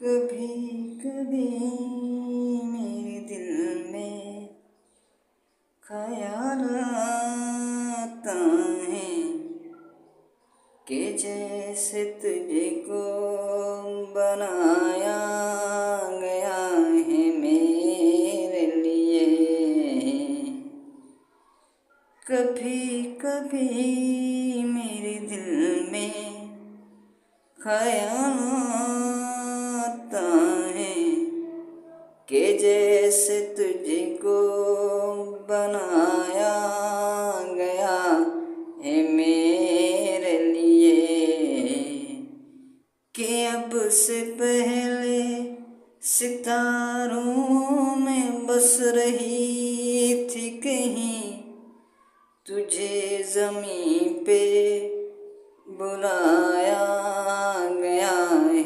कभी कभी मेरे दिल में ख्याल आता है कि जैसे तुझको बनाया गया है मेरे लिए। कभी कभी मेरे दिल में ख्याल आता है कि जैसे तुझको बनाया गया है मेरे लिए। कि अब से पहले सितारों में बस रही थी कहीं, तुझे ज़मीं पे बुलाया